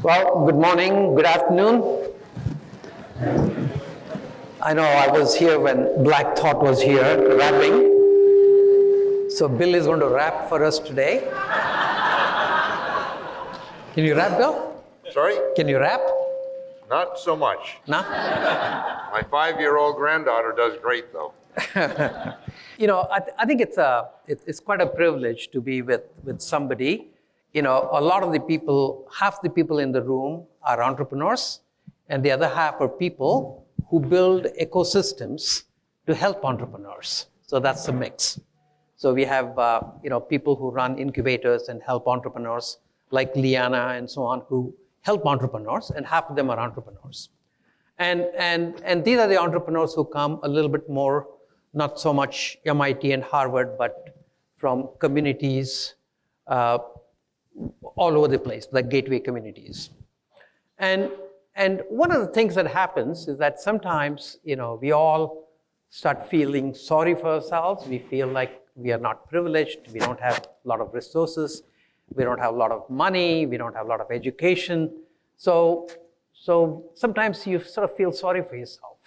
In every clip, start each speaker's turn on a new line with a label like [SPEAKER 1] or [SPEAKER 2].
[SPEAKER 1] Well, good morning, good afternoon. I know I was here when Black Thought was here rapping. So Bill is going to rap for us today. Can you rap, Bill?
[SPEAKER 2] Sorry?
[SPEAKER 1] Can you rap?
[SPEAKER 2] Not so much.
[SPEAKER 1] No?
[SPEAKER 2] My 5-year-old granddaughter does great, though.
[SPEAKER 1] You know, I think it's quite a privilege to be with somebody. You know, a lot of the people, half the people in the room are entrepreneurs, and the other half are people who build ecosystems to help entrepreneurs. So that's the mix. So we have, people who run incubators and help entrepreneurs, like Liana and so on, who help entrepreneurs, and half of them are entrepreneurs. And these are the entrepreneurs who come a little bit more, not so much MIT and Harvard, but from communities all over the place, like gateway communities. And one of the things that happens is that sometimes, we all start feeling sorry for ourselves. We feel like we are not privileged. We don't have a lot of resources. We don't have a lot of money. We don't have a lot of education. So sometimes you sort of feel sorry for yourself.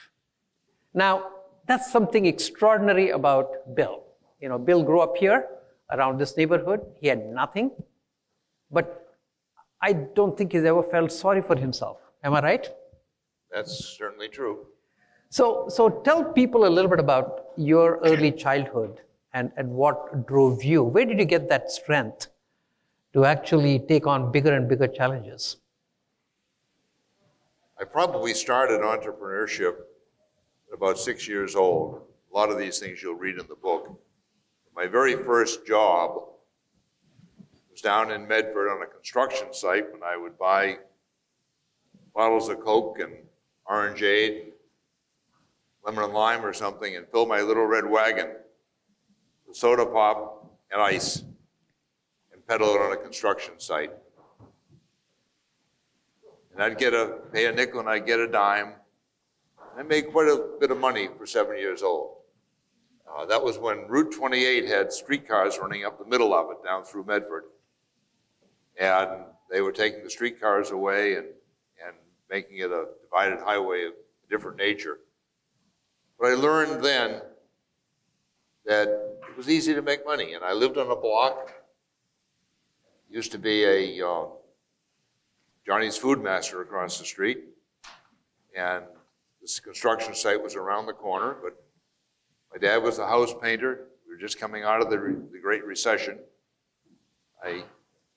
[SPEAKER 1] Now, that's something extraordinary about Bill. Bill grew up here around this neighborhood. He had nothing, but I don't think he's ever felt sorry for himself. Am I right?
[SPEAKER 2] That's certainly true.
[SPEAKER 1] So tell people a little bit about your early childhood and what drove you. Where did you get that strength to actually take on bigger and bigger challenges?
[SPEAKER 2] I probably started entrepreneurship at about 6 years old. A lot of these things you'll read in the book. My very first job was down in Medford on a construction site when I would buy bottles of Coke and orangeade, and lemon and lime or something, and fill my little red wagon with soda pop and ice and peddle it on a construction site. And I'd pay a nickel and I'd get a dime. I made quite a bit of money for 7 years old. That was when Route 28 had streetcars running up the middle of it down through Medford. And they were taking the streetcars away and making it a divided highway of a different nature. But I learned then that it was easy to make money. And I lived on a block. Used to be a Johnny's Food Master across the street. And this construction site was around the corner, but my dad was a house painter. We were just coming out of the Great Recession. I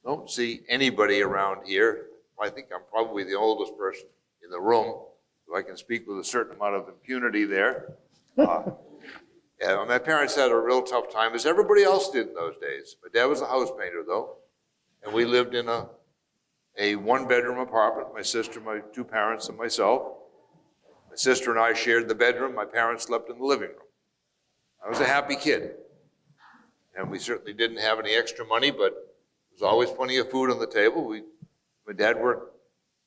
[SPEAKER 2] don't see anybody around here. I think I'm probably the oldest person in the room, so I can speak with a certain amount of impunity there. My parents had a real tough time, as everybody else did in those days. My dad was a house painter, though, and we lived in a one-bedroom apartment, my sister, my two parents, and myself. My sister and I shared the bedroom. My parents slept in the living room. I was a happy kid, and we certainly didn't have any extra money, but there was always plenty of food on the table. My dad worked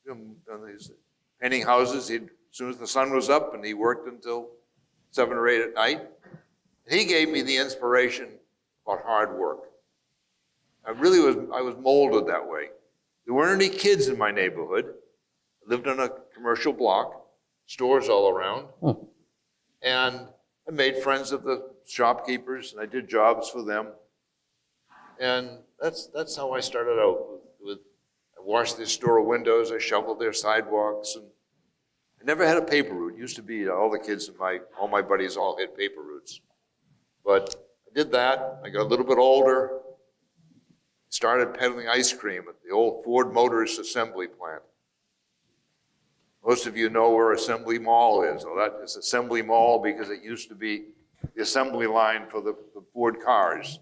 [SPEAKER 2] on these painting houses. As soon as the sun was up, and he worked until 7 or 8 at night. And he gave me the inspiration about hard work. I was molded that way. There weren't any kids in my neighborhood. I lived on a commercial block, stores all around. And I made friends of the shopkeepers, and I did jobs for them. And that's how I started out. I washed their store windows, I shoveled their sidewalks, and I never had a paper route. It used to be all the kids all my buddies all had paper routes. But I did that. I got a little bit older. Started peddling ice cream at the old Ford Motors assembly plant. Most of you know where Assembly Mall is. Well, that is Assembly Mall because it used to be the assembly line for the Ford cars.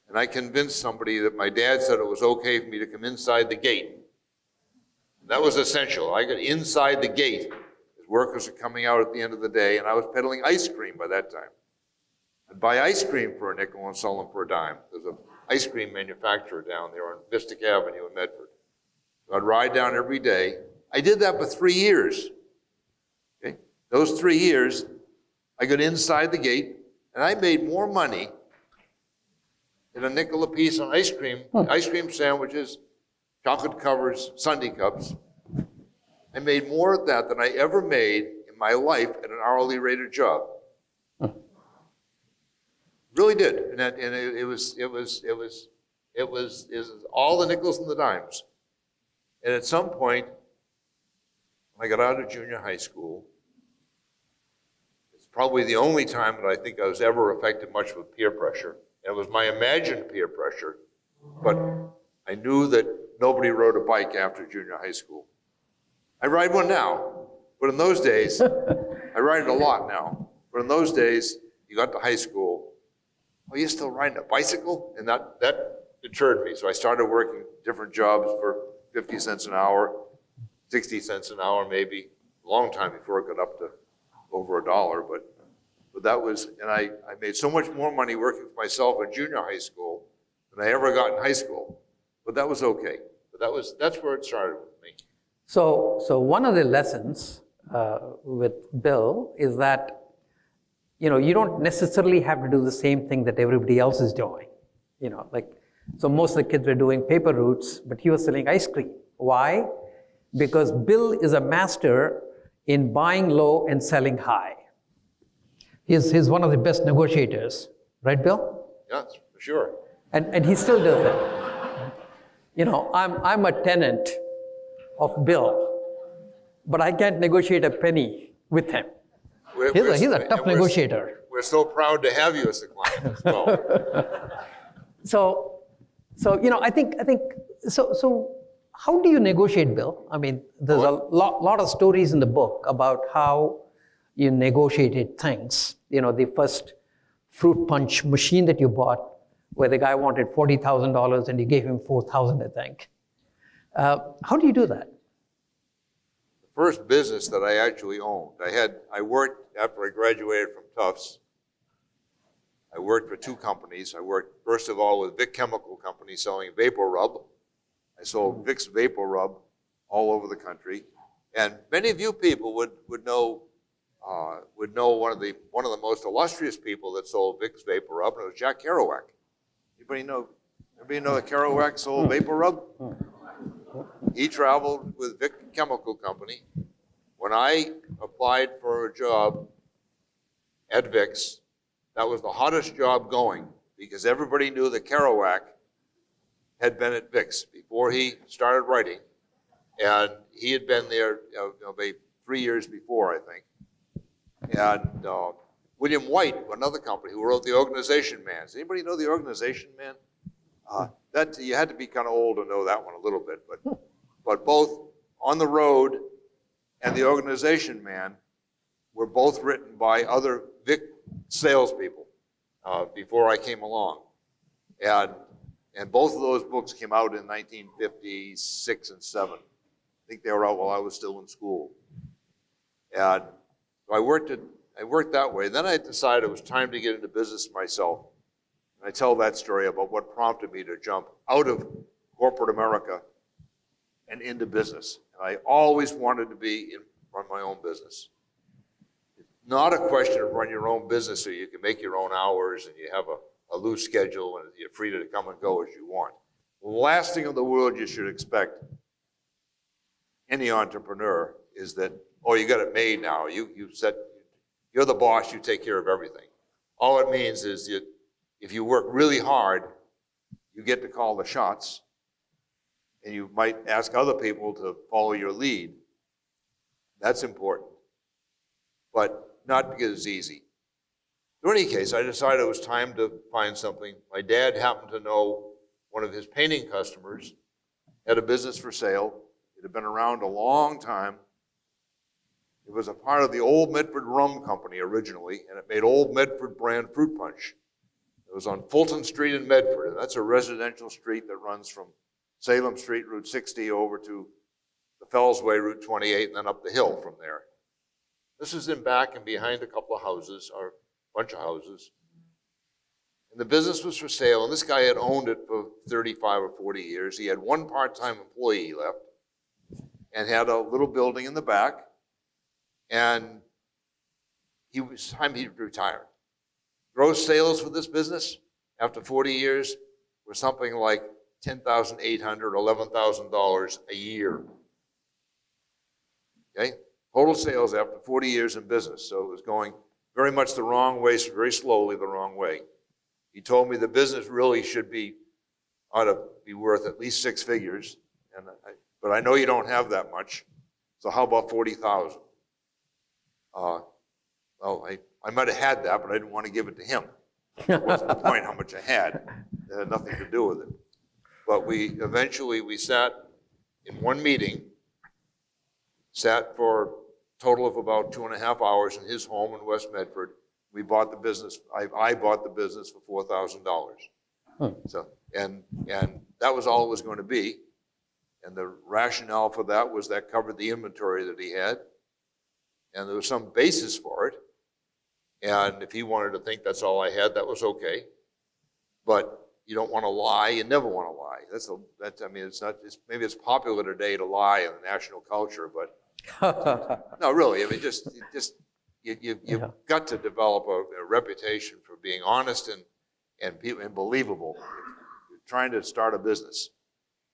[SPEAKER 2] And I convinced somebody that my dad said it was okay for me to come inside the gate. That was essential. I got inside the gate as workers are coming out at the end of the day, and I was peddling ice cream by that time. I'd buy ice cream for a nickel and sell them for a dime. There's an ice cream manufacturer down there on Vistic Avenue in Medford. So I'd ride down every day. I did that for 3 years. Okay? Those 3 years, I got inside the gate, and I made more money than a nickel a piece on ice cream sandwiches, chocolate covers, Sunday cups. I made more of that than I ever made in my life at an hourly rated job. Really did, and it was all the nickels and the dimes. And at some point, when I got out of junior high school, it's probably the only time that I think I was ever affected much with peer pressure. And it was my imagined peer pressure, but I knew that nobody rode a bike after junior high school. I ride one now, but in those days, I ride it a lot now, but in those days, you got to high school, oh, you're still riding a bicycle? And that deterred me. So I started working different jobs for 50 cents an hour, 60 cents an hour maybe, a long time before it got up to over $1. But that was, and I made so much more money working for myself in junior high school than I ever got in high school. But that was okay. But that's where it started with me.
[SPEAKER 1] So one of the lessons with Bill is that, you don't necessarily have to do the same thing that everybody else is doing. So most of the kids were doing paper routes, but he was selling ice cream. Why? Because Bill is a master in buying low and selling high. He's one of the best negotiators, right, Bill?
[SPEAKER 2] Yes, for sure.
[SPEAKER 1] And he still does that. I'm a tenant of Bill, but I can't negotiate a penny with him. He's a tough negotiator.
[SPEAKER 2] We're so proud to have you as a client as well.
[SPEAKER 1] I think how do you negotiate, Bill? I mean, there's a lot of stories in the book about how you negotiated things. The first fruit punch machine that you bought, where the guy wanted $40,000 and you gave him $4,000, I think. How do you do that?
[SPEAKER 2] The first business that I actually owned, I worked after I graduated from Tufts. I worked for two companies. I worked, first of all, with Vic Chemical Company selling Vapor Rub. I sold Vicks Vapor Rub all over the country. And many of you people would know one of the most illustrious people that sold Vicks Vapor Rub, and it was Jack Kerouac. Anybody know that Kerouac sold Vapor Rub? He traveled with Vic Chemical Company. When I applied for a job at Vicks, that was the hottest job going because everybody knew that Kerouac had been at Vicks before he started writing, and he had been there maybe 3 years before, I think. And William White, another company, who wrote The Organization Man. Does anybody know The Organization Man? That you had to be kind of old to know that one a little bit, but both On the Road and The Organization Man were both written by other Vic salespeople before I came along, and both of those books came out in 1956 and 7. I think they were out while I was still in school, and so I worked that way. Then I decided it was time to get into business myself. And I tell that story about what prompted me to jump out of corporate America and into business. And I always wanted to run my own business. It's not a question of run your own business so you can make your own hours and you have a loose schedule and you're free to come and go as you want. The last thing in the world you should expect any entrepreneur is that, oh, you got it made now. You're the boss, you take care of everything. All it means is that if you work really hard, you get to call the shots, and you might ask other people to follow your lead. That's important, but not because it's easy. In any case, I decided it was time to find something. My dad happened to know one of his painting customers had a business for sale. It had been around a long time. It was a part of the Old Medford Rum Company originally, and it made Old Medford brand fruit punch. It was on Fulton Street in Medford, and that's a residential street that runs from Salem Street, Route 60, over to the Fellsway, Route 28, and then up the hill from there. This is in back and behind a couple of houses, or a bunch of houses. And the business was for sale, and this guy had owned it for 35 or 40 years. He had one part-time employee left and had a little building in the back, and it was time he retired. Gross sales for this business after 40 years were something like $10,800, $11,000 a year. Okay? Total sales after 40 years in business. So it was going very much the wrong way, very slowly the wrong way. He told me the business really ought to be worth at least 6 figures. But I know you don't have that much. So how about 40,000? Well, I might have had that, but I didn't want to give it to him. That wasn't the point how much I had. It had nothing to do with it. But we sat in one meeting, sat for a total of about 2.5 hours in his home in West Medford. We bought the business, I bought the business for $4,000. So, and that was all it was going to be. And the rationale for that was that covered the inventory that he had. And there was some basis for it. And if he wanted to think that's all I had, that was okay. But you don't want to lie. You never want to lie. Maybe it's popular today to lie in the national culture, but no, really. I mean, you've got to develop a reputation for being honest and believable. You're trying to start a business,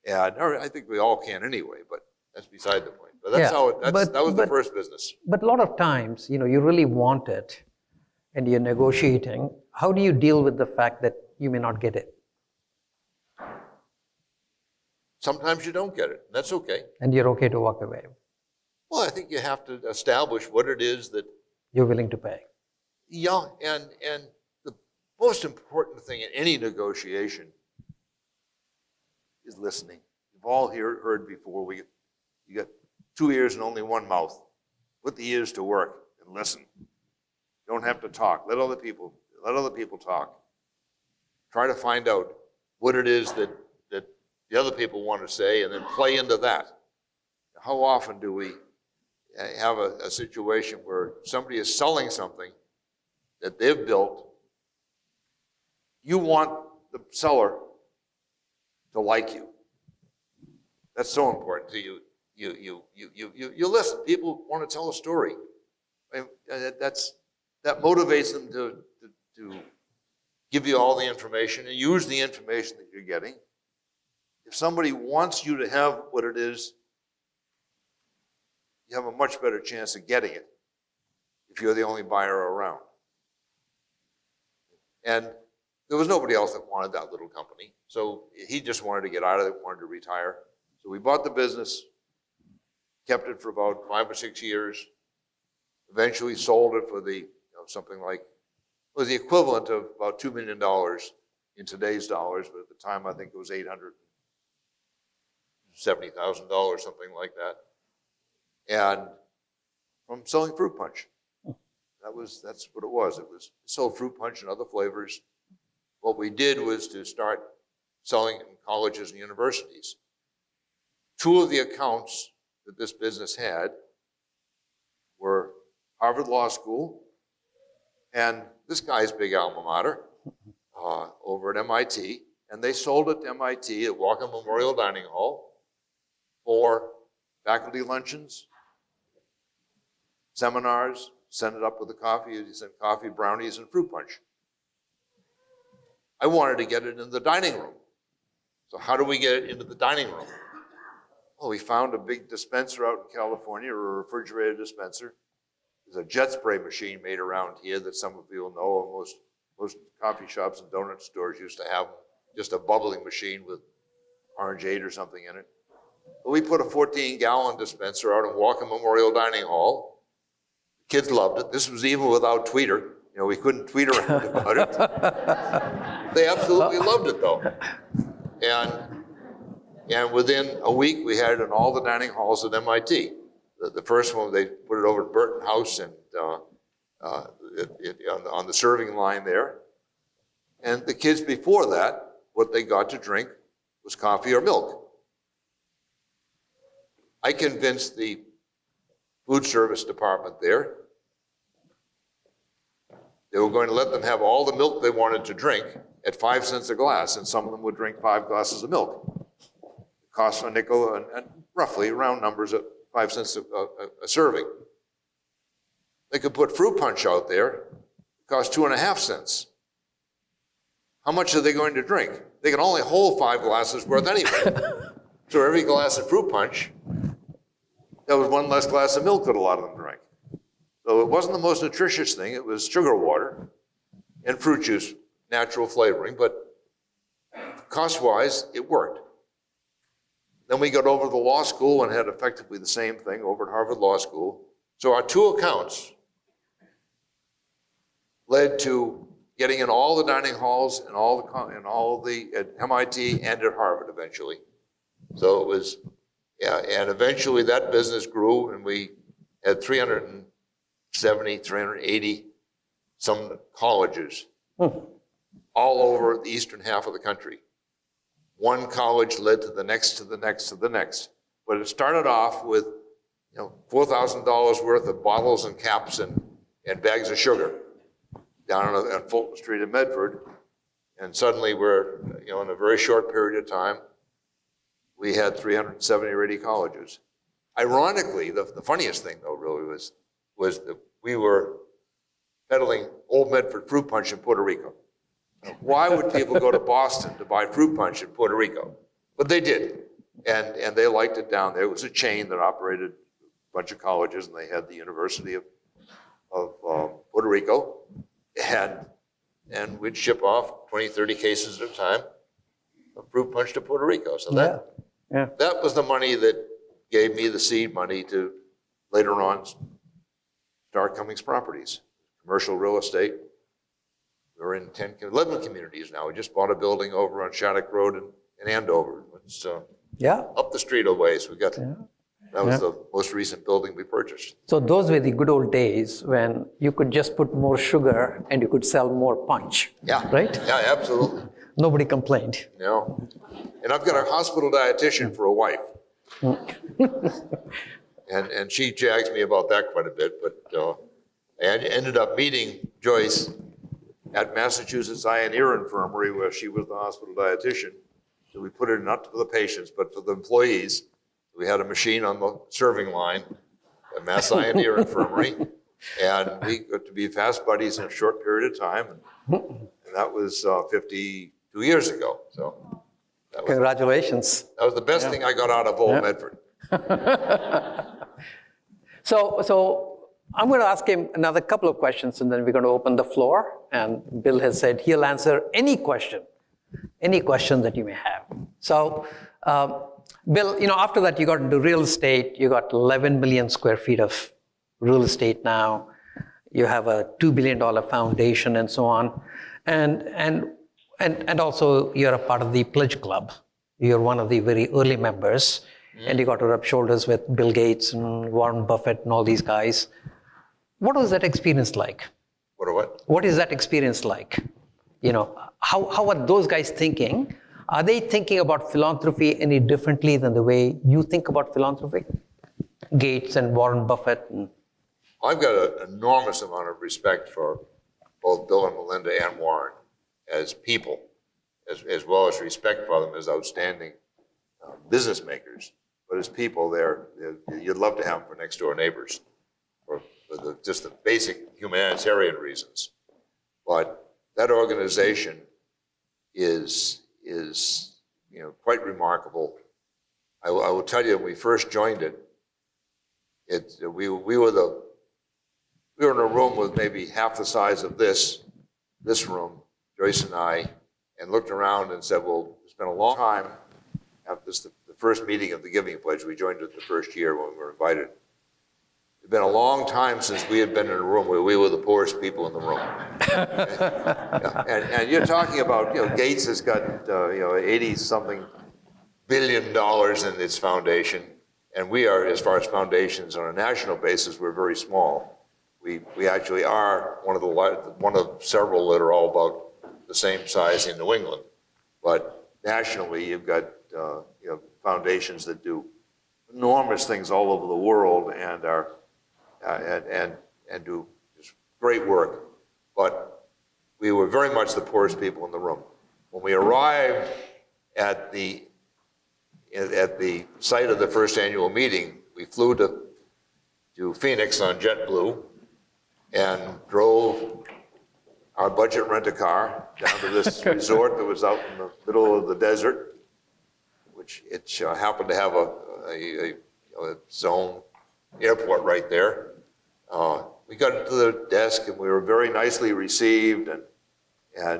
[SPEAKER 2] and I think we all can anyway. But that's beside the point. But that was the first business.
[SPEAKER 1] But a lot of times, you really want it, and you're negotiating. How do you deal with the fact that you may not get it?
[SPEAKER 2] Sometimes you don't get it. That's okay.
[SPEAKER 1] And you're okay to walk away.
[SPEAKER 2] Well, I think you have to establish what it is that
[SPEAKER 1] you're willing to pay.
[SPEAKER 2] Yeah, and the most important thing in any negotiation is listening. You've all heard before, you got 2 ears and only one mouth. Put the ears to work and listen. You don't have to talk. Let other people talk. Try to find out what it is that the other people want to say, and then play into that. How often do we have a situation where somebody is selling something that they've built? You want the seller to like you. That's so important to you. You listen. People want to tell a story. That motivates them to give you all the information and use the information that you're getting. If somebody wants you to have what it is, you have a much better chance of getting it if you're the only buyer around. And there was nobody else that wanted that little company. So he just wanted to get out of it, wanted to retire. So we bought the business, kept it for about 5 or 6 years, eventually sold it for something like, it was the equivalent of about $2 million in today's dollars, but at the time I think it was $870,000, something like that. And from selling fruit punch. That's what it was. It was sold fruit punch and other flavors. What we did was to start selling in colleges and universities. 2 of the accounts that this business had were Harvard Law School and this guy's big alma mater over at MIT. And they sold it to MIT at Walker Memorial Dining Hall for faculty luncheons, seminars, send it up with the coffee. You send coffee, brownies, and fruit punch. I wanted to get it in the dining room. So how do we get it into the dining room? Well, we found a big dispenser out in California, a refrigerated dispenser. There's a jet spray machine made around here that some of you will know. Most coffee shops and donut stores used to have just a bubbling machine with orangeade or something in it. But we put a 14-gallon dispenser out in Walker Memorial Dining Hall. The kids loved it. This was even without tweeter. We couldn't tweet around about it. They absolutely loved it, though. And within a week, we had it in all the dining halls at MIT. The first one, they put it over at Burton House and on the serving line there. And the kids before that, what they got to drink was coffee or milk. I convinced the food service department there they were going to let them have all the milk they wanted to drink at 5 cents a glass, and some of them would drink 5 glasses of milk. It cost a nickel, and roughly, round numbers, at 5 cents a serving. They could put fruit punch out there, it cost 2.5 cents. how much are they going to drink? They can only hold 5 glasses worth anyway. So every glass of fruit punch, that was 1 less glass of milk that a lot of them drank. So it wasn't the most nutritious thing. It was sugar water and fruit juice, natural flavoring, but cost-wise, it worked. Then we got over to the law school and had effectively the same thing over at Harvard Law School. So our 2 accounts led to getting in all the dining halls and all the at MIT and at Harvard eventually. So it was, yeah, and eventually that business grew, and we had 370, 380 some colleges all over the eastern half of the country. One college led to the next, to the next, to the next. But it started off with, $4,000 worth of bottles and caps and bags of sugar down on Fulton Street in Medford. And suddenly we're, in a very short period of time, we had 370 or 80 colleges. Ironically, the funniest thing though really was that we were peddling Old Medford fruit punch in Puerto Rico. Why would people go to Boston to buy fruit punch in Puerto Rico? But they did, and they liked it down there. It was a chain that operated a bunch of colleges, and they had the University of Puerto Rico, and we'd ship off 20, 30 cases at a time of fruit punch to Puerto Rico. So that was the money that gave me the seed money to later on start Cummings Properties, commercial real estate. We're in 11 communities now. We just bought a building over on Shattuck Road in Andover. It's up the street a ways. We got that was the most recent building we purchased.
[SPEAKER 1] So those were the good old days when you could just put more sugar and you could sell more punch.
[SPEAKER 2] Yeah.
[SPEAKER 1] Right?
[SPEAKER 2] Yeah, absolutely.
[SPEAKER 1] Nobody complained.
[SPEAKER 2] And I've got a hospital dietitian for a wife. and she jags me about that quite a bit. But I ended up meeting Joyce at Massachusetts Eye and Ear Infirmary, where she was the hospital dietitian. So we put it not for the patients, but for the employees. We had a machine on the serving line at Mass Eye and Ear Infirmary, and we got to be fast buddies in a short period of time. And that was 52 years ago. So
[SPEAKER 1] Congratulations.
[SPEAKER 2] That was the best thing I got out of Old Medford.
[SPEAKER 1] So I'm going to ask him another couple of questions, and then we're going to open the floor. And Bill has said he'll answer any question that you may have. So, Bill, after that you got into real estate. You got 11 million square feet of real estate now. You have a $2 billion foundation and so on. And also you're a part of the Pledge Club. You're one of the very early members. And you got to rub shoulders with Bill Gates and Warren Buffett and all these guys. What was that experience like? What is that experience like? How are those guys thinking? Are they thinking about philanthropy any differently than the way you think about philanthropy? Gates and Warren Buffett.
[SPEAKER 2] I've got an enormous amount of respect for both Bill and Melinda and Warren as people, as well as respect for them as outstanding business makers. But as people, you'd love to have them for next door neighbors, for just the basic humanitarian reasons. But that organization is quite remarkable. I will tell you, when we first joined it, we were in a room with maybe half the size of this room, Joyce and I, and looked around and said, well, it's been a long time after the first meeting of the Giving Pledge. We joined it the first year when we were invited. It's been a long time since we had been in a room where we were the poorest people in the room. And you're talking about, Gates has got 80-something billion in its foundation, and we are, as far as foundations on a national basis, we're very small. We actually are one of several that are all about the same size in New England. But nationally, you've got foundations that do enormous things all over the world and are and do just great work. But we were very much the poorest people in the room. When we arrived at the site of the first annual meeting, we flew to Phoenix on JetBlue and drove our budget rent-a-car down to this resort that was out in the middle of the desert, which it happened to have its own airport right there. We got to the desk and we were very nicely received, and my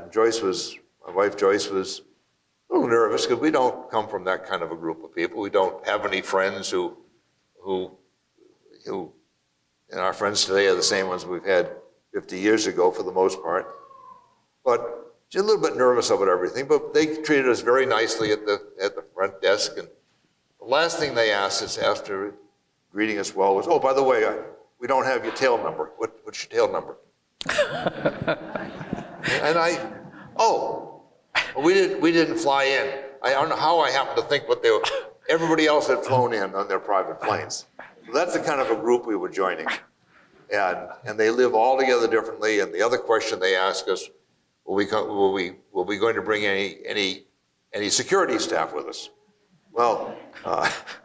[SPEAKER 2] wife Joyce was a little nervous because we don't come from that kind of a group of people. We don't have any friends who and our friends today are the same ones we've had 50 years ago for the most part. But she's a little bit nervous about everything, but they treated us very nicely at the front desk. And the last thing they asked us after greeting us well was, oh, by the way, we don't have your tail number. What's your tail number? And we didn't fly in. I don't know how I happened to think what everybody else had flown in on their private planes. So that's the kind of a group we were joining. And they live all together differently. And the other question they ask us, will we going to bring any security staff with us? Well,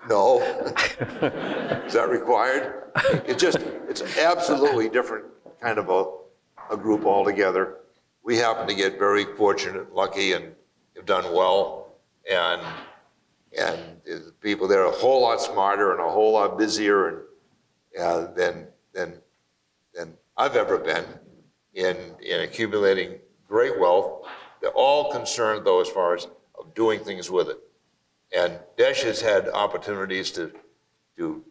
[SPEAKER 2] no. Is that required? It's an absolutely different kind of a group altogether. We happen to get very fortunate and lucky and have done well. And the people there are a whole lot smarter and a whole lot busier than I've ever been in accumulating great wealth. They're all concerned, though, as far as of doing things with it. And Desh has had opportunities to do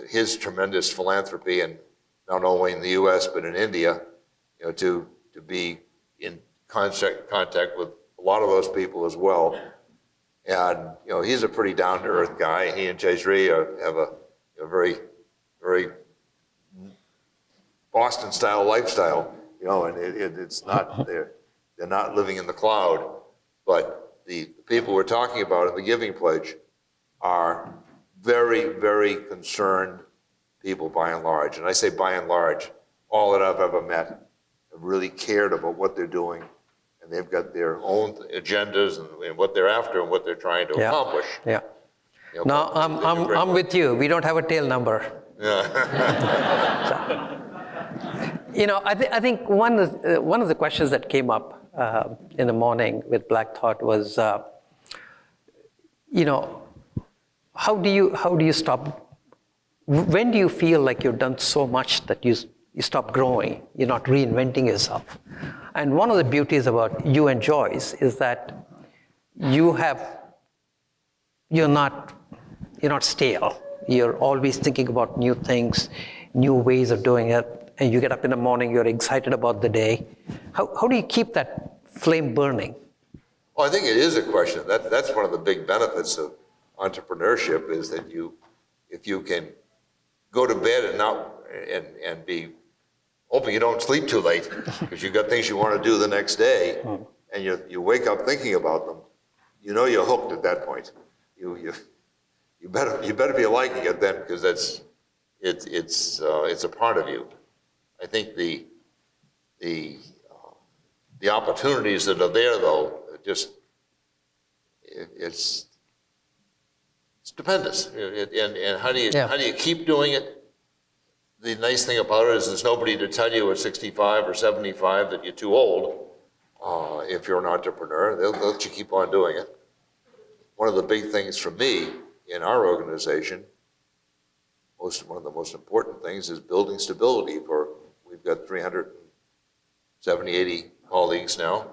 [SPEAKER 2] his tremendous philanthropy, and not only in the U.S. but in India, to be in contact with a lot of those people as well. And he's a pretty down-to-earth guy. He and Jayashree have a very, very Boston-style lifestyle, and it's not they're not living in the cloud. But the people we're talking about in the Giving Pledge are very, very concerned people by and large. And I say by and large, all that I've ever met have really cared about what they're doing, and they've got their own agendas and what they're after and what they're trying to accomplish.
[SPEAKER 1] Yeah. No, I'm with you. We don't have a tail number.
[SPEAKER 2] Yeah.
[SPEAKER 1] I think one of the questions that came up in the morning with Black Thought was, how do you stop? When do you feel like you've done so much that you stop growing? You're not reinventing yourself. And one of the beauties about you and Joyce is that you're not stale. You're always thinking about new things, new ways of doing it. And you get up in the morning, you're excited about the day. How do you keep that flame burning?
[SPEAKER 2] Well, I think it is a question. That's one of the big benefits of entrepreneurship, is that if you can go to bed and be hoping you don't sleep too late because you've got things you want to do the next day, and you wake up thinking about them, you're hooked at that point. You better be liking it then, because it's a part of you. I think the opportunities that are there, though, it's stupendous. And how do you keep doing it? The nice thing about it is there's nobody to tell you at 65 or 75 that you're too old. If you're an entrepreneur, they'll let you keep on doing it. One of the big things for me in our organization, one of the most important things, is building stability. We've got 370, 80 colleagues now,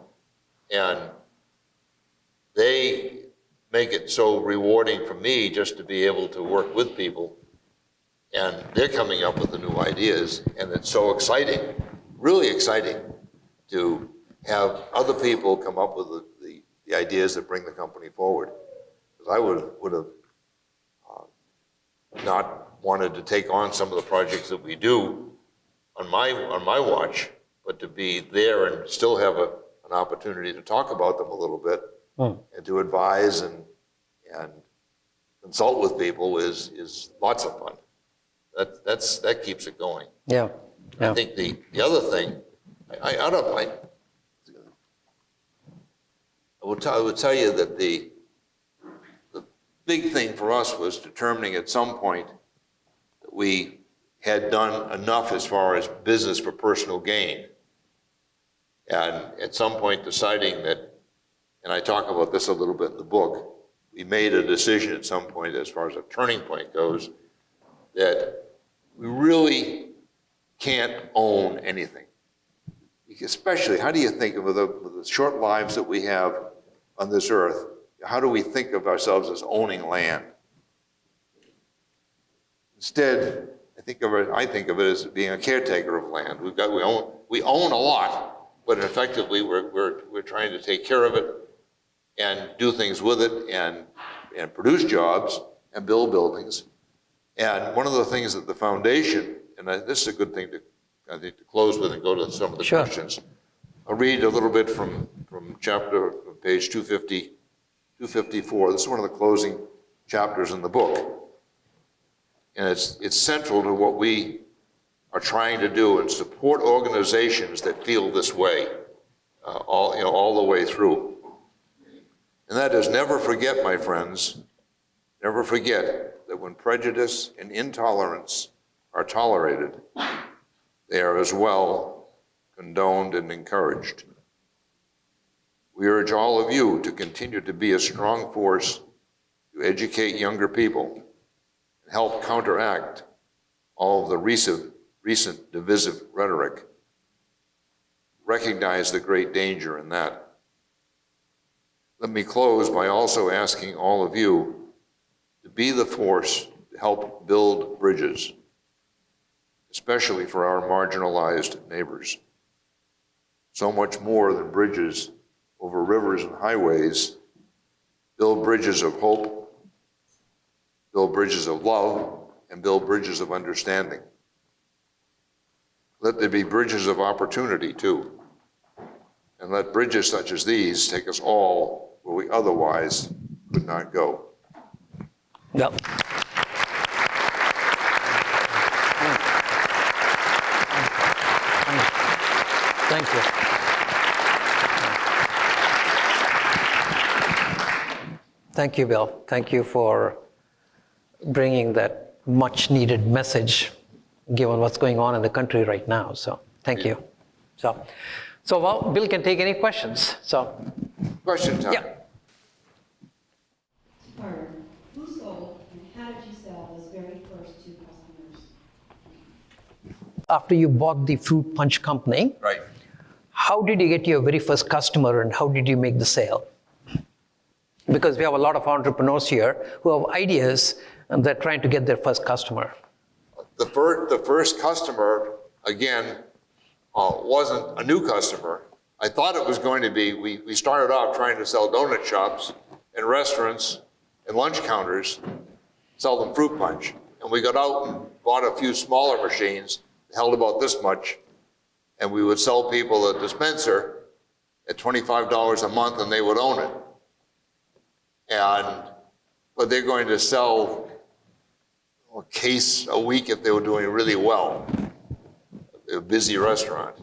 [SPEAKER 2] and they make it so rewarding for me just to be able to work with people, and they're coming up with the new ideas, and it's so exciting, really exciting, to have other people come up with the ideas that bring the company forward. Because I would have not wanted to take on some of the projects that we do on my watch, but to be there and still have an opportunity to talk about them a little bit, and to advise and consult with people is lots of fun. That keeps it going.
[SPEAKER 1] Yeah.
[SPEAKER 2] I think the other thing, I would tell you that the big thing for us was determining at some point that we had done enough as far as business for personal gain. And at some point deciding that, and I talk about this a little bit in the book, we made a decision at some point as far as a turning point goes, that we really can't own anything. Especially, how do you think of with the short lives that we have on this earth, how do we think of ourselves as owning land? Instead, I think of it as being a caretaker of land. We own a lot, but effectively we're trying to take care of it and do things with it and produce jobs and build buildings. And one of the things that the foundation, and this is a good thing to close with and go to some of the questions. I'll read a little bit from page 254. This is one of the closing chapters in the book. And it's central to what we are trying to do and support organizations that feel this way all the way through. And that is, never forget, my friends, never forget that when prejudice and intolerance are tolerated, they are as well condoned and encouraged. We urge all of you to continue to be a strong force to educate younger people and help counteract all of the recent divisive rhetoric. Recognize the great danger in that. Let me close by also asking all of you to be the force to help build bridges, especially for our marginalized neighbors. So much more than bridges over rivers and highways. Build bridges of hope, build bridges of love, and build bridges of understanding. Let there be bridges of opportunity too. And let bridges such as these take us all where we otherwise could not go.
[SPEAKER 1] Yep. Thank you. Thank you, Bill. Thank you for bringing that much needed message, given what's going on in the country right now. So thank you. So well, Bill can take any questions. So
[SPEAKER 2] question time.
[SPEAKER 1] Yeah.
[SPEAKER 3] Who sold and how did you sell those very first 2 customers?
[SPEAKER 1] After you bought the fruit punch company,
[SPEAKER 2] Right.
[SPEAKER 1] how did you get your very first customer and how did you make the sale? Because we have a lot of entrepreneurs here who have ideas and they're trying to get their first customer.
[SPEAKER 2] The first customer, again, wasn't a new customer. I thought it was going to be, we started off trying to sell donut shops and restaurants and lunch counters, sell them fruit punch. And we got out and bought a few smaller machines, held about this much, and we would sell people a dispenser at $25 a month and they would own it. But they're going to sell a case a week if they were doing really well. A busy restaurant.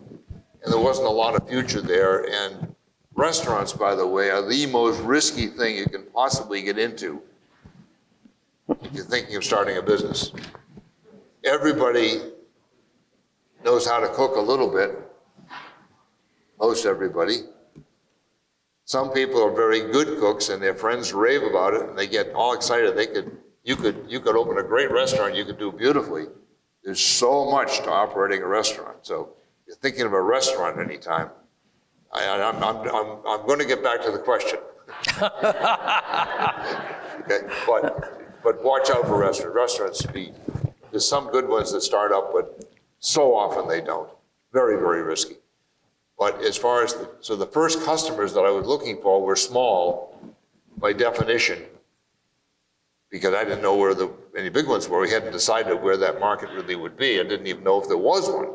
[SPEAKER 2] And there wasn't a lot of future there. And restaurants, by the way, are the most risky thing you can possibly get into if you're thinking of starting a business. Everybody knows how to cook a little bit. Most everybody. Some people are very good cooks and their friends rave about it and they get all excited. You could open a great restaurant, you could do beautifully. There's so much to operating a restaurant. So if you're thinking of a restaurant anytime, I'm going to get back to the question. Okay, but watch out for restaurants. There's some good ones that start up, but so often they don't. Very, very risky. But as far as the first customers that I was looking for were small by definition, because I didn't know where any big ones were. We hadn't decided where that market really would be. I didn't even know if there was one.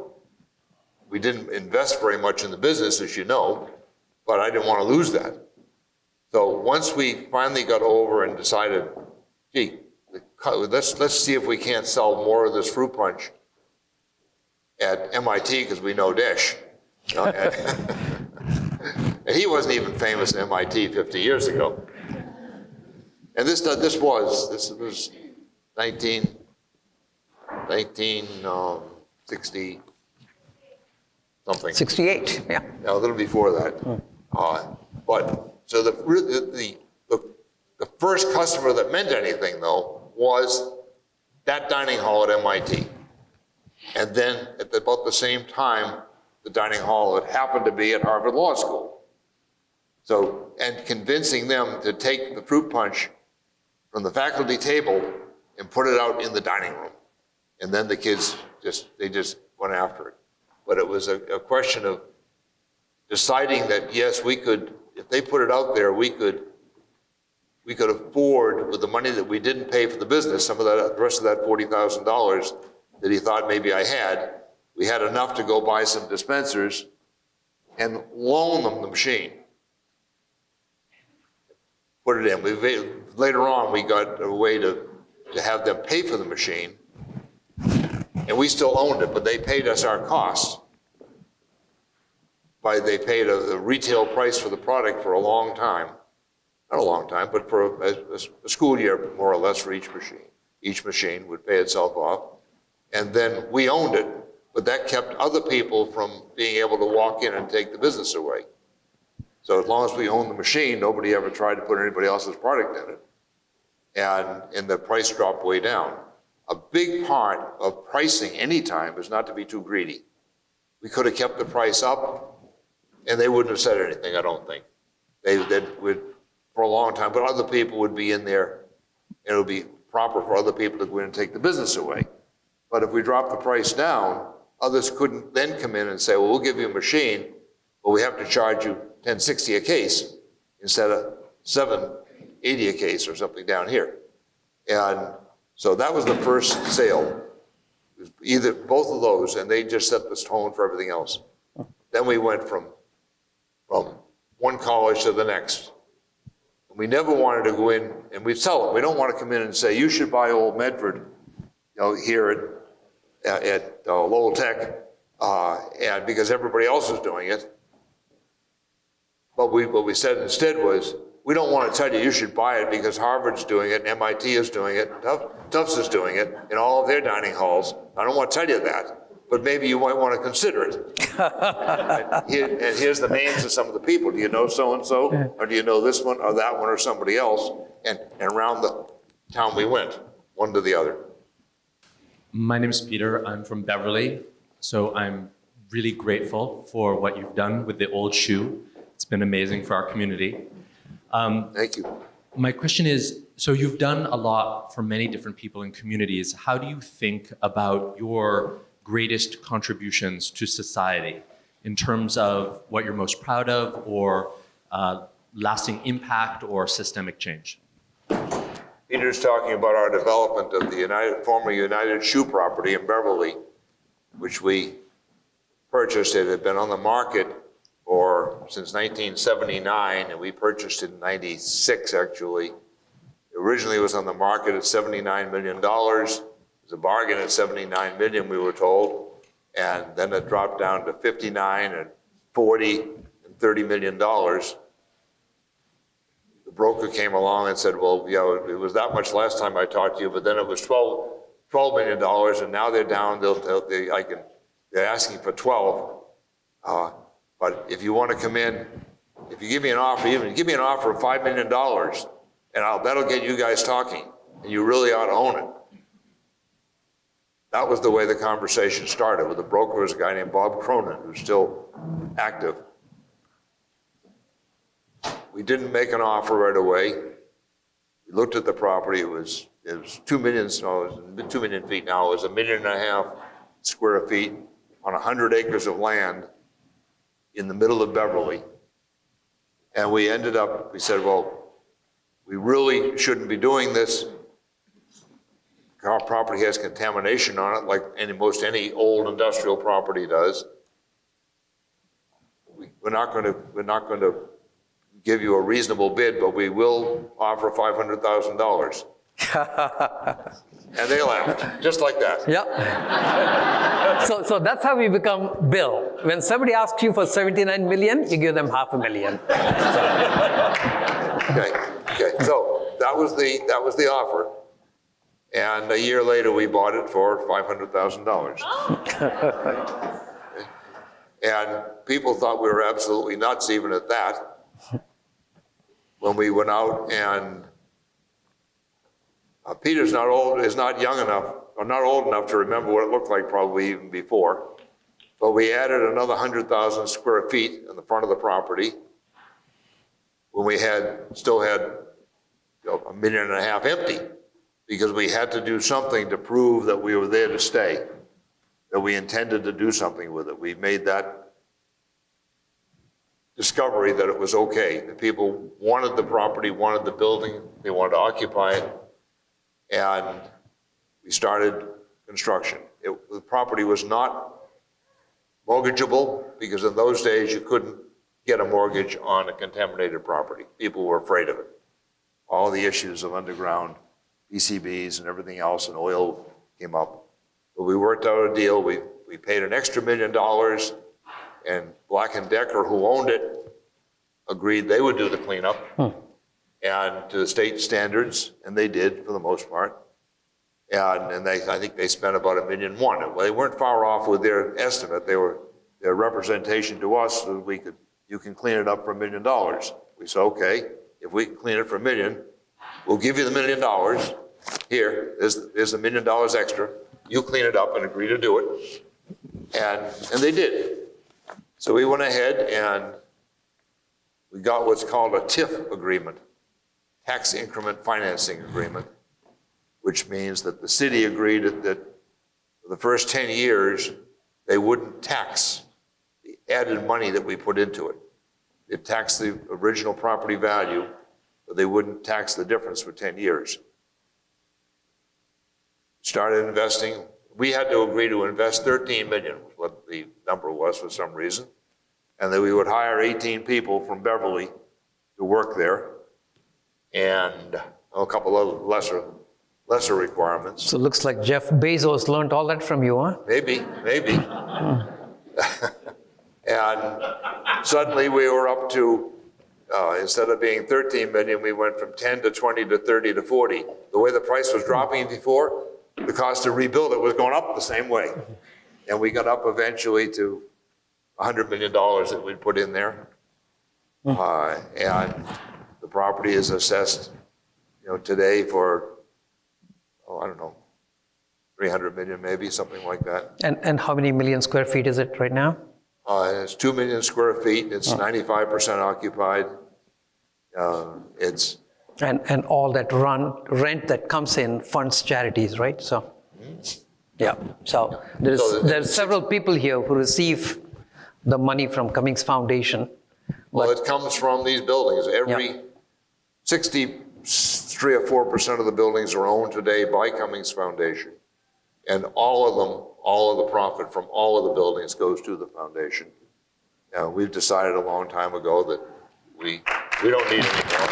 [SPEAKER 2] We didn't invest very much in the business, as you know, but I didn't want to lose that. So once we finally got over and decided, gee, let's see if we can't sell more of this fruit punch at MIT, because we know Desh. And he wasn't even famous at MIT 50 years ago. And this was 1960, something.
[SPEAKER 1] 68, yeah.
[SPEAKER 2] Yeah, a little before that. So the first customer that meant anything, though, was that dining hall at MIT. And then at about the same time, the dining hall that happened to be at Harvard Law School. So, and convincing them to take the fruit punch from the faculty table and put it out in the dining room. And then the kids just went after it. But it was a question of deciding that, yes, we could, if they put it out there, we could afford, with the money that we didn't pay for the business, some of that, the rest of that $40,000 that he thought maybe I had, we had enough to go buy some dispensers and loan them the machine. Put it in. Later on, we got a way to have them pay for the machine, and we still owned it, but they paid us our costs. They paid a retail price for the product for a long time. Not a long time, but for a school year, more or less, for each machine. Each machine would pay itself off. And then we owned it, but that kept other people from being able to walk in and take the business away. So as long as we owned the machine, nobody ever tried to put anybody else's product in it. And the price dropped way down. A big part of pricing anytime is not to be too greedy. We could have kept the price up, and they wouldn't have said anything, I don't think. They would, for a long time, but other people would be in there, and it would be proper for other people to go in and take the business away. But if we drop the price down, others couldn't then come in and say, well, we'll give you a machine, but we have to charge you $10.60 a case instead of $7.80 a case or something down here. And so that was the first sale. It was either both of those, and they just set the tone for everything else. Then we went from one college to the next. We never wanted to go in, and we'd sell it. We don't want to come in and say, you should buy Old Medford, here at Lowell Tech, and because everybody else is doing it. But what we said instead was, we don't want to tell you should buy it because Harvard's doing it, and MIT is doing it, and Tufts is doing it in all of their dining halls. I don't want to tell you that, but maybe you might want to consider it. and here's the names of some of the people. Do you know so-and-so? Or do you know this one or that one or somebody else? And around the town we went, one to the other.
[SPEAKER 4] My name is Peter. I'm from Beverly. So I'm really grateful for what you've done with the old shoe. It's been amazing for our community.
[SPEAKER 2] Thank you.
[SPEAKER 4] My question is, so you've done a lot for many different people in communities. How do you think about your greatest contributions to society in terms of what you're most proud of, or lasting impact or systemic change?
[SPEAKER 2] Peter's talking about our development of the former United Shoe property in Beverly, which we purchased. It had been on the market since 1979, and we purchased it in 96, actually. Originally, it was on the market at $79 million. It was a bargain at $79 million, we were told, and then it dropped down to 59 and 40 and $30 million. The broker came along and said, well, it was that much last time I talked to you, but then it was $12 million, and now they're down, they're asking for 12. But if you want to come in, if you give me an offer, even give me an offer of $5 million, and that'll get you guys talking, and you really ought to own it. That was the way the conversation started. With the broker was a guy named Bob Cronin, who's still active. We didn't make an offer right away. We looked at the property. It was 2 million, no, it was 2 million feet now. It was 1.5 million square feet on 100 acres of land in the middle of Beverly. And we said, well, we really shouldn't be doing this. Our property has contamination on it, like most any old industrial property does. We're not going to give you a reasonable bid, but we will offer $500,000. And they laughed, just like that.
[SPEAKER 1] Yeah. So that's how we become Bill. When somebody asks you for 79 million, you give them $500,000.
[SPEAKER 2] Okay. So that was the offer. And a year later, we bought it for $500,000. And people thought we were absolutely nuts even at that. When we went out and Peter's is not young enough, or not old enough to remember what it looked like probably even before. But we added another 100,000 square feet in the front of the property when we still had $1.5 million empty, because we had to do something to prove that we were there to stay, that we intended to do something with it. We made that discovery that it was okay. The people wanted the property, wanted the building, they wanted to occupy it, and we started construction. The property was not mortgageable, because in those days you couldn't get a mortgage on a contaminated property. People were afraid of it. All the issues of underground PCBs and everything else, and oil came up. But we worked out a deal. We paid an extra $1 million, and Black & Decker, who owned it, agreed they would do the cleanup and to the state standards, and they did for the most part. And I think they spent about $1.1 million. Well, they weren't far off with their estimate. Their representation to us was you can clean it up for $1 million. We said, okay, if we can clean it for $1 million, we'll give you the $1 million. Here, there's $1 million extra. You clean it up and agree to do it. And they did. So we went ahead and we got what's called a TIF agreement, tax increment financing agreement, which means that the city agreed that for the first 10 years, they wouldn't tax the added money that we put into it. They'd tax the original property value, but they wouldn't tax the difference for 10 years. Started investing. We had to agree to invest $13 million, what the number was for some reason, and that we would hire 18 people from Beverly to work there, and a couple of lesser requirements.
[SPEAKER 1] So it looks like Jeff Bezos learned all that from you, huh?
[SPEAKER 2] Maybe. And suddenly we were up to, instead of being 13 million, we went from 10 to 20 to 30 to 40. The way the price was dropping before, the cost to rebuild it was going up the same way. And we got up eventually to $100 million that we'd put in there. And the property is assessed, today for, I don't know, 300 million maybe, something like that.
[SPEAKER 1] And how many million square feet is it right now?
[SPEAKER 2] It's 2 million square feet. It's 95% occupied.
[SPEAKER 1] And all that rent that comes in funds charities, right? So, yeah. So there's several people here who receive the money from Cummings Foundation.
[SPEAKER 2] Well, it comes from these buildings. 63 or 4% of the buildings are owned today by Cummings Foundation. And all of the profit from all of the buildings goes to the foundation. Now, we've decided a long time ago that we don't need any more.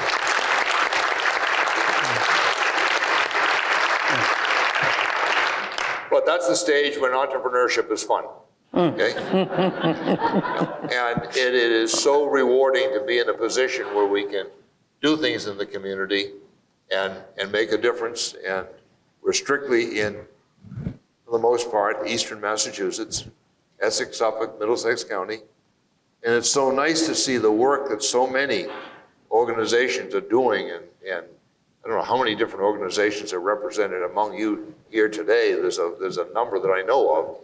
[SPEAKER 2] But that's the stage when entrepreneurship is fun, okay? And it is so rewarding to be in a position where we can do things in the community and make a difference. And we're strictly in, for the most part, eastern Massachusetts, Essex, Suffolk, Middlesex County. And it's so nice to see the work that so many organizations are doing. And I don't know how many different organizations are represented among you here today. There's a number that I know of.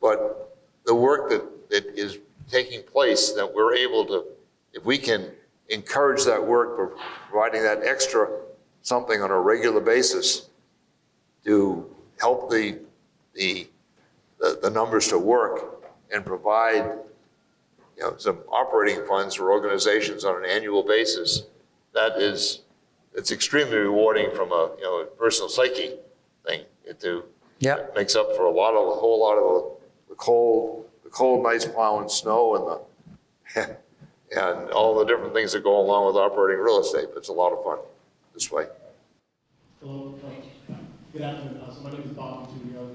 [SPEAKER 2] But the work that is taking place, that we're able to, if we can encourage that work, for providing that extra something on a regular basis to help the numbers to work and provide some operating funds for organizations on an annual basis, it's extremely rewarding from a personal psyche thing. It makes up for a whole lot of the cold nights plowing snow and all the different things that go along with operating real estate. It's a lot of fun this way.
[SPEAKER 5] Hello, good afternoon. So my name is Bob Tudio.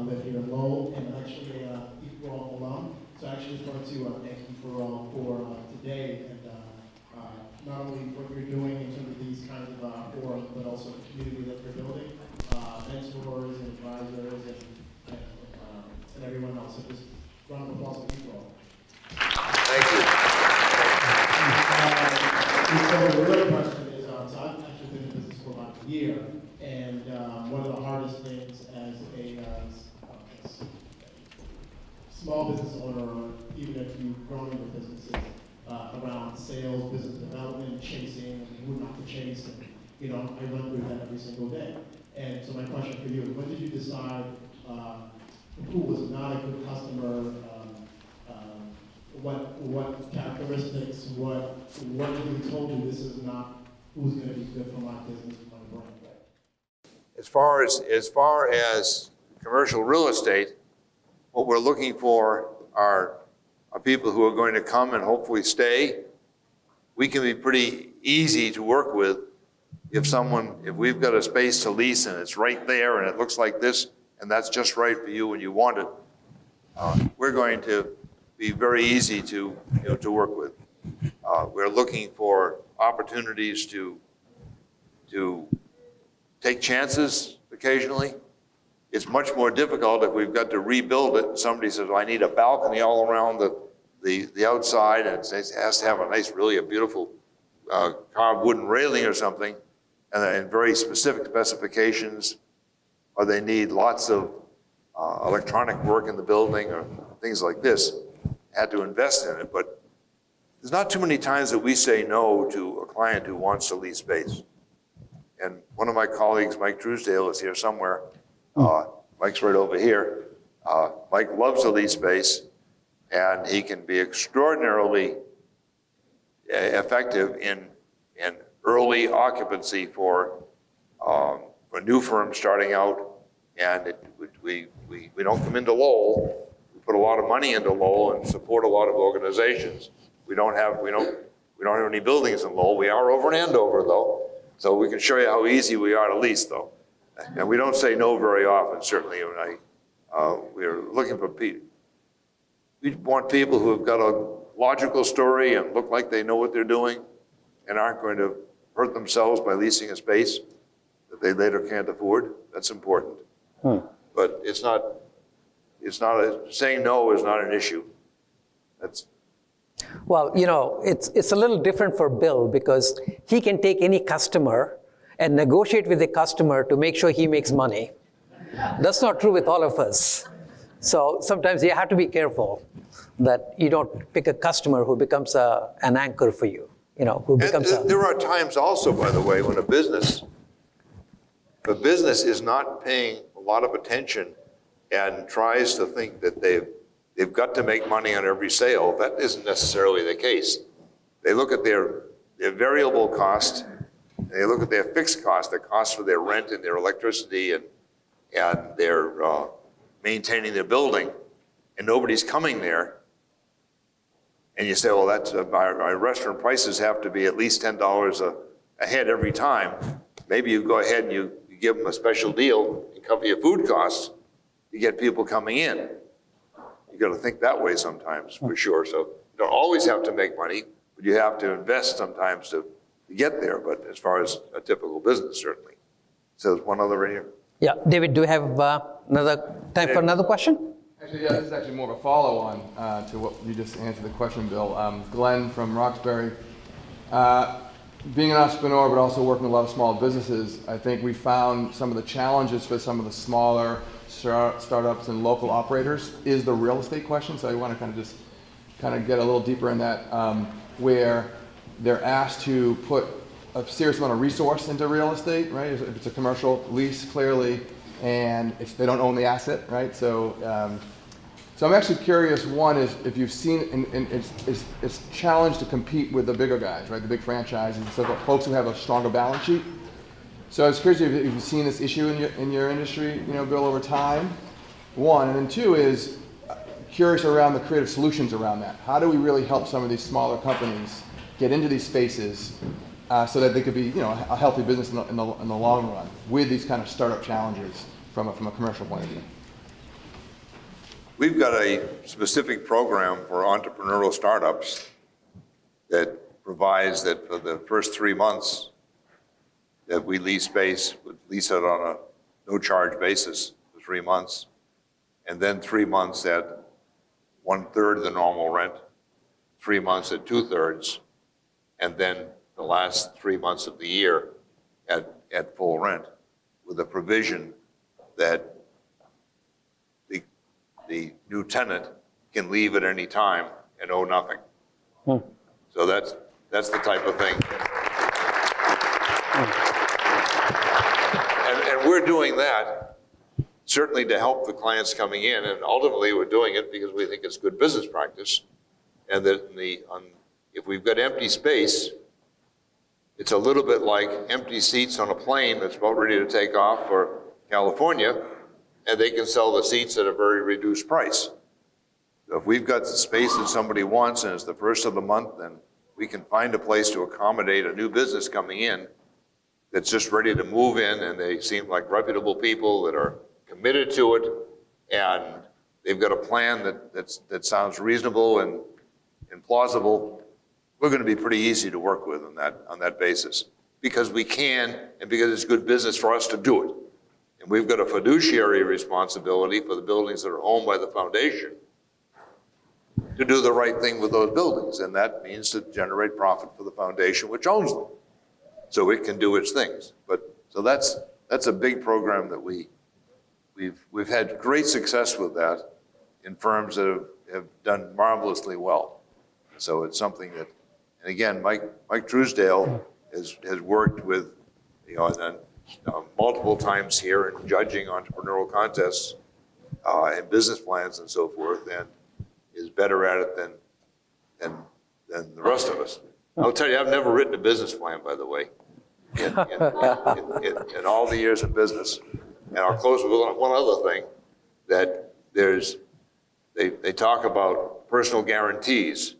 [SPEAKER 5] Live here in Lowell, and actually EforAll alum. So I actually just wanted to thank EforAll for today, and not only what you're doing in terms of these kinds of forums, but also the community that you're building, mentors and advisors and everyone else. So just round of applause for EforAll. small business owner, or even if you've grown your businesses, around sales, business development, chasing, and who not to chase, and I run through that every single day. And so my question for you is, when did you decide who was not a good customer? What characteristics? What really told you this is not who's going to be good for my business, for my brand?
[SPEAKER 2] As far as commercial real estate, what we're looking for are people who are going to come and hopefully stay. We can be pretty easy to work with if we've got a space to lease and it's right there and it looks like this and that's just right for you and you want it. We're going to be very easy to work with. We're looking for opportunities to take chances occasionally. It's much more difficult if we've got to rebuild it. Somebody says, well, I need a balcony all around the outside, and it has to have a beautiful carved wooden railing or something, and very specific specifications, or they need lots of electronic work in the building or things like this. Had to invest in it, but there's not too many times that we say no to a client who wants to lease space. And one of my colleagues, Mike Truesdale, is here somewhere. Mike's right over here. Mike loves to lease space, and he can be extraordinarily effective in early occupancy for new firms starting out. And we don't come into Lowell. We put a lot of money into Lowell and support a lot of organizations. We don't have any buildings in Lowell. We are over in Andover, though, so we can show you how easy we are to lease, though. And we don't say no very often, certainly. We're looking for people. We want people who have got a logical story and look like they know what they're doing and aren't going to hurt themselves by leasing a space that they later can't afford. That's important. But saying no is not an issue.
[SPEAKER 1] Well, it's a little different for Bill because he can take any customer and negotiate with the customer to make sure he makes money. That's not true with all of us. So sometimes you have to be careful that you don't pick a customer who becomes an anchor for you, who becomes
[SPEAKER 2] There are times also, by the way, when a business is not paying a lot of attention and tries to think that they've got to make money on every sale. That isn't necessarily the case. They look at their variable cost, and they look at their fixed cost, the cost for their rent and their electricity and their maintaining their building, and nobody's coming there. And you say, well, that's my restaurant prices have to be at least $10 a head every time. Maybe you go ahead and you give them a special deal and cover your food costs to get people coming in. You got to think that way sometimes, for sure. So you don't always have to make money, but you have to invest sometimes to get there. But as far as a typical business, certainly. So there's one other right here.
[SPEAKER 1] Yeah, David, do you have another time for another question?
[SPEAKER 6] Actually, yeah, this is actually more of a follow-on to what you just answered the question, Bill. Glenn from Roxbury. Being an entrepreneur, but also working with a lot of small businesses, I think we found some of the challenges for some of the smaller startups and local operators is the real estate question. So I want to kind of get a little deeper in that, where they're asked to put a serious amount of resource into real estate, right? If it's a commercial lease, clearly, and if they don't own the asset, right? So I'm actually curious, one is if you've seen, and it's challenged to compete with the bigger guys, right? The big franchises, so folks who have a stronger balance sheet. So I was curious if you've seen this issue in your industry, Bill, over time, one. And then two is curious around the creative solutions around that. How do we really help some of these smaller companies get into these spaces so that they could be, a healthy business in the long run with these kind of startup challenges from a commercial point of view?
[SPEAKER 2] We've got a specific program for entrepreneurial startups that provides that for the first 3 months that we lease space, we lease it on a no-charge basis for 3 months, and then 3 months at 1/3 of the normal rent, 3 months at 2/3, and then the last 3 months of the year at full rent, with a provision that the new tenant can leave at any time and owe nothing. So that's the type of thing. And we're doing that certainly to help the clients coming in, and ultimately we're doing it because we think it's good business practice. And that if we've got empty space, it's a little bit like empty seats on a plane that's about ready to take off for California, and they can sell the seats at a very reduced price. So if we've got the space that somebody wants and it's the first of the month, then we can find a place to accommodate a new business coming in that's just ready to move in, and they seem like reputable people that are committed to it, and they've got a plan that sounds reasonable and plausible. We're going to be pretty easy to work with on that basis, because we can, and because it's good business for us to do it. And we've got a fiduciary responsibility for the buildings that are owned by the foundation to do the right thing with those buildings, and that means to generate profit for the foundation which owns them, so it can do its things. So that's a big program that we've had great success with that in firms that have done marvelously well. So it's something that, and again, Mike Truesdale has worked with, multiple times here in judging entrepreneurial contests and business plans and so forth, and is better at it than the rest of us. I'll tell you, I've never written a business plan, by the way, in all the years in business. And I'll close with one other thing, that they talk about personal guarantees.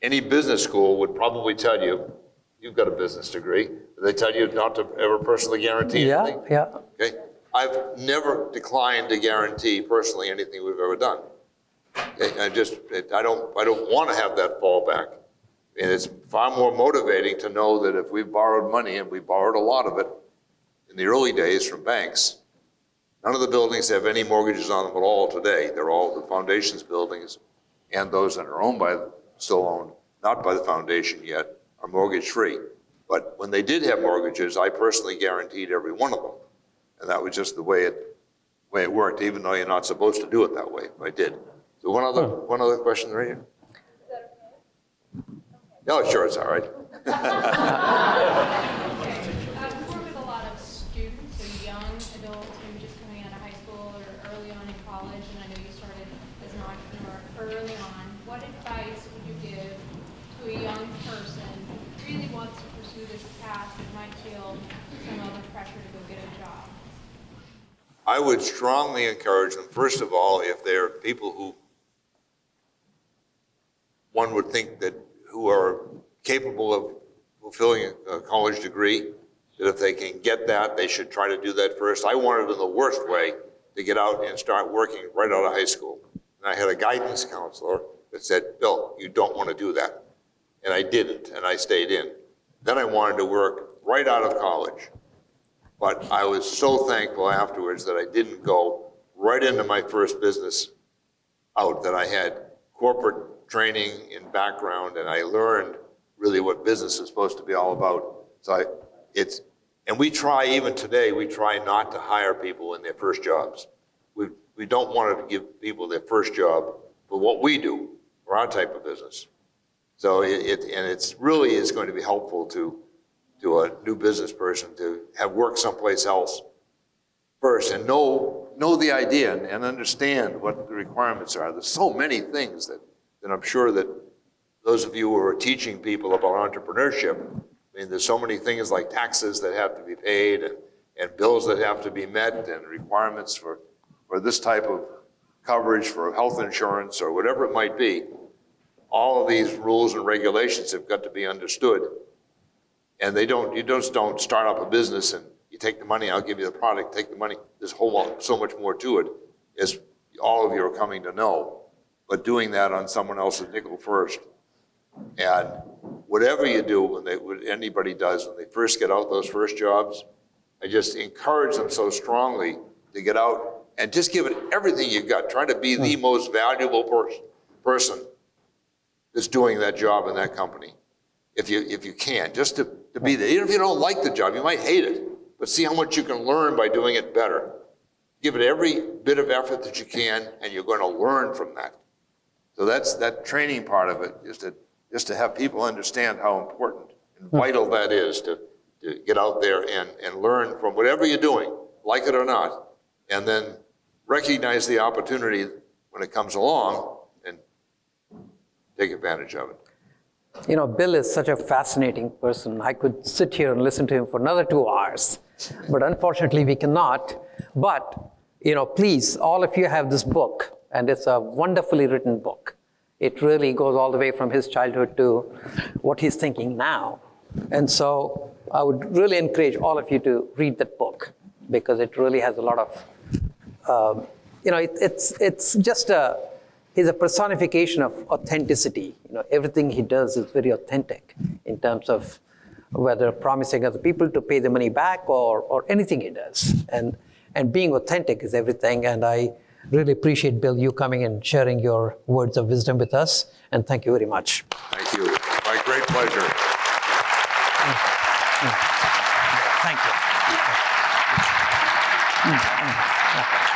[SPEAKER 2] Any business school would probably tell you, you've got a business degree, they tell you not to ever personally guarantee anything.
[SPEAKER 1] Yeah.
[SPEAKER 2] Okay? I've never declined to guarantee personally anything we've ever done. Okay? I don't want to have that fallback. And it's far more motivating to know that if we borrowed money, and we borrowed a lot of it in the early days from banks, none of the buildings have any mortgages on them at all today. They're all the foundation's buildings, and those that are still owned, not by the foundation yet, are mortgage free. But when they did have mortgages, I personally guaranteed every one of them. And that was just the way it worked, even though you're not supposed to do it that way. I did. So one other question right here.
[SPEAKER 7] Is that okay?
[SPEAKER 2] No, sure, it's all right.
[SPEAKER 7] Okay. We work with a lot of students, so young adults, maybe just coming out of high school or early on in college, and I know you started as an entrepreneur early on. What advice would you give to a young person who really wants to pursue this path but might feel some other pressure to go get a job?
[SPEAKER 2] I would strongly encourage them, first of all, if they're people who one would think that who are capable of fulfilling a college degree, that if they can get that, they should try to do that first. I wanted in the worst way to get out and start working right out of high school. And I had a guidance counselor that said, Bill, you don't want to do that. And I didn't, and I stayed in. Then I wanted to work right out of college. But I was so thankful afterwards that I didn't go right into my first business out, that I had corporate training and background, and I learned really what business is supposed to be all about. And we try, even today, we try not to hire people in their first jobs. We don't want to give people their first job for what we do, for our type of business. So it's really is going to be helpful to a new business person to have worked someplace else first and know the idea and understand what the requirements are. There's so many things that I'm sure that those of you who are teaching people about entrepreneurship, I mean, there's so many things like taxes that have to be paid and bills that have to be met and requirements for this type of coverage for health insurance or whatever it might be. All of these rules and regulations have got to be understood. And you just don't start up a business and you take the money, I'll give you the product, take the money. There's so much more to it, as all of you are coming to know. But doing that on someone else's nickel first. And whatever you do, what anybody does when they first get out those first jobs, I just encourage them so strongly to get out and just give it everything you've got. Try to be the most valuable person that's doing that job in that company. If you can, just to be there. Even if you don't like the job, you might hate it, but see how much you can learn by doing it better. give it every bit of effort that you can, and you're going to learn from that. So that's that training part of it, is to just to have people understand how important and vital that is to get out there and learn from whatever you're doing, like it or not, and then recognize the opportunity when it comes along and take advantage of it.
[SPEAKER 1] You know, Bill is such a fascinating person. I could sit here and listen to him for another 2 hours, but unfortunately we cannot. But, you know, please, all of you have this book, and it's a wonderfully written book. It really goes all the way from his childhood to what he's thinking now. And so I would really encourage all of you to read that book, because it really has a lot of, you know, it's just he's a personification of authenticity. You know, everything he does is very authentic in terms of whether promising other people to pay the money back or anything he does. And being authentic is everything. And I really appreciate, Bill, you coming and sharing your words of wisdom with us. And thank you very much.
[SPEAKER 2] Thank you. My great pleasure.
[SPEAKER 1] Thank you.